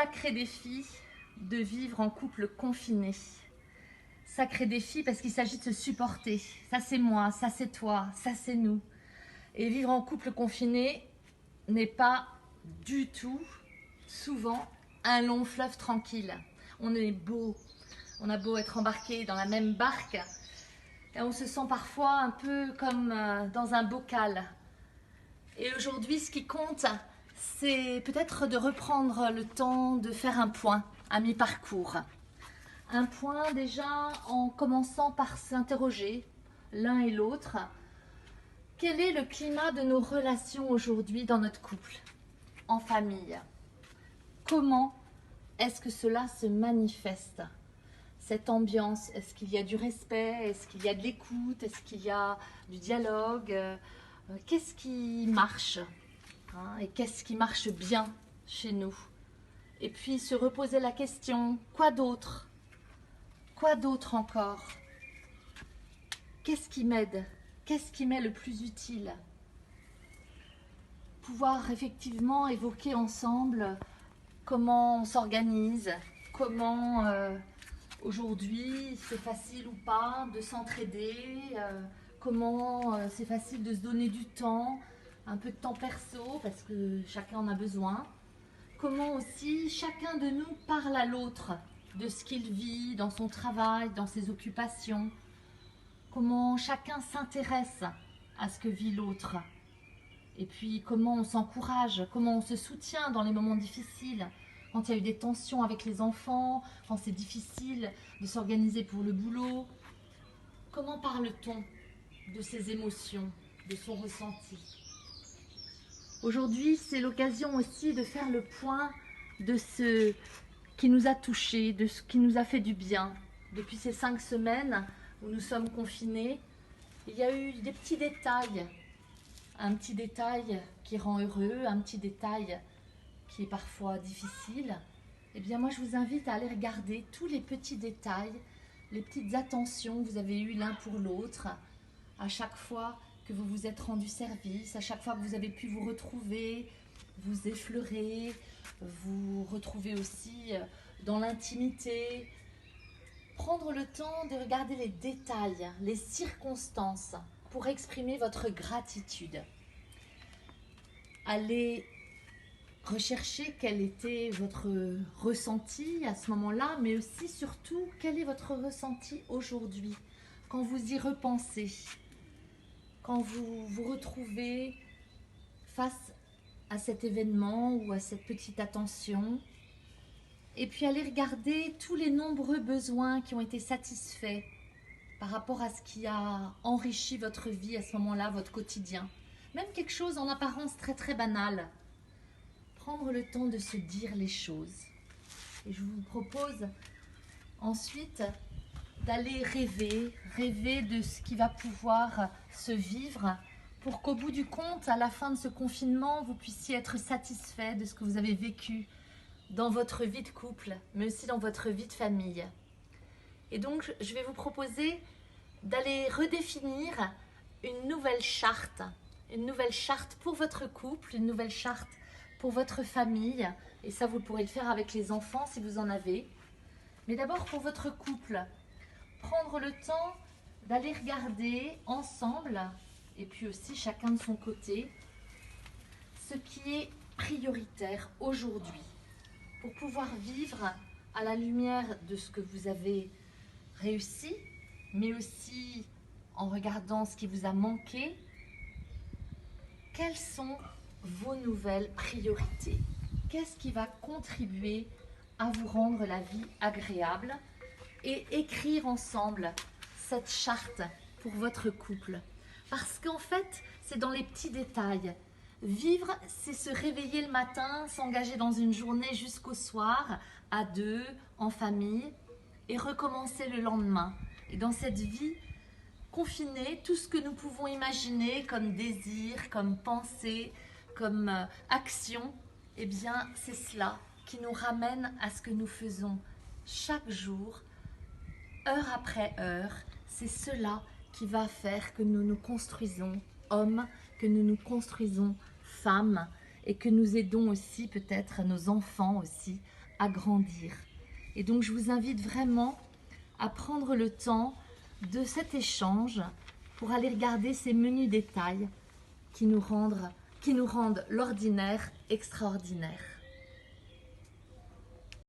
sacré défi de vivre en couple confiné. Sacré défi parce qu'il s'agit de se supporter. Ça c'est moi, ça c'est toi, ça c'est nous. Et vivre en couple confiné n'est pas du tout, souvent, un long fleuve tranquille. On a beau être embarqué dans la même barque, et on se sent parfois un peu comme dans un bocal. Et aujourd'hui, ce qui compte, c'est peut-être de reprendre le temps de faire un point à mi-parcours. Un point déjà en commençant par s'interroger l'un et l'autre. Quel est le climat de nos relations aujourd'hui dans notre couple, en famille? Comment est-ce que cela se manifeste? Cette ambiance, est-ce qu'il y a du respect? Est-ce qu'il y a de l'écoute? Est-ce qu'il y a du dialogue? Qu'est-ce qui marche, hein, et qu'est-ce qui marche bien chez nous? Et puis se reposer la question, quoi d'autre? Quoi d'autre encore? Qu'est-ce qui m'aide? Qu'est-ce qui m'est le plus utile? Pouvoir effectivement évoquer ensemble comment on s'organise, comment aujourd'hui c'est facile ou pas de s'entraider, comment c'est facile de se donner du temps, un peu de temps perso parce que chacun en a besoin. Comment aussi chacun de nous parle à l'autre de ce qu'il vit dans son travail, dans ses occupations. Comment chacun s'intéresse à ce que vit l'autre. Et puis comment on s'encourage, comment on se soutient dans les moments difficiles, quand il y a eu des tensions avec les enfants, quand c'est difficile de s'organiser pour le boulot. Comment parle-t-on de ses émotions, de son ressenti? Aujourd'hui, c'est l'occasion aussi de faire le point de ce qui nous a touchés, de ce qui nous a fait du bien. Depuis ces 5 semaines où nous sommes confinés, il y a eu des petits détails. Un petit détail qui rend heureux, un petit détail qui est parfois difficile. Eh bien moi je vous invite à aller regarder tous les petits détails, les petites attentions que vous avez eues l'un pour l'autre, à chaque fois que vous vous êtes rendu service, à chaque fois que vous avez pu vous retrouver, vous effleurer, vous retrouver aussi dans l'intimité. Prendre le temps de regarder les détails, les circonstances pour exprimer votre gratitude. Allez rechercher quel était votre ressenti à ce moment-là, mais aussi surtout quel est votre ressenti aujourd'hui, quand vous y repensez, quand vous vous retrouvez face à cet événement ou à cette petite attention. Et puis allez regarder tous les nombreux besoins qui ont été satisfaits par rapport à ce qui a enrichi votre vie à ce moment-là, votre quotidien. Même quelque chose en apparence très très banal. Prendre le temps de se dire les choses. Et je vous propose ensuite d'aller rêver de ce qui va pouvoir se vivre pour qu'au bout du compte, à la fin de ce confinement, vous puissiez être satisfait de ce que vous avez vécu dans votre vie de couple, mais aussi dans votre vie de famille. Et donc, je vais vous proposer d'aller redéfinir une nouvelle charte pour votre couple, une nouvelle charte pour votre famille. Et ça, vous pourrez le faire avec les enfants si vous en avez. Mais d'abord, pour votre couple, prendre le temps d'aller regarder ensemble, et puis aussi chacun de son côté, ce qui est prioritaire aujourd'hui, pour pouvoir vivre à la lumière de ce que vous avez réussi, mais aussi en regardant ce qui vous a manqué. Quelles sont vos nouvelles priorités? Qu'est-ce qui va contribuer à vous rendre la vie agréable? Et écrire ensemble cette charte pour votre couple. Parce qu'en fait, c'est dans les petits détails. Vivre, c'est se réveiller le matin, s'engager dans une journée jusqu'au soir, à deux, en famille, et recommencer le lendemain. Et dans cette vie confinée, tout ce que nous pouvons imaginer comme désir, comme pensée, comme action, eh bien, c'est cela qui nous ramène à ce que nous faisons chaque jour, heure après heure. C'est cela qui va faire que nous nous construisons hommes, que nous nous construisons femmes, et que nous aidons aussi peut-être nos enfants aussi à grandir. Et donc je vous invite vraiment à prendre le temps de cet échange pour aller regarder ces menus détails qui nous rendent l'ordinaire extraordinaire.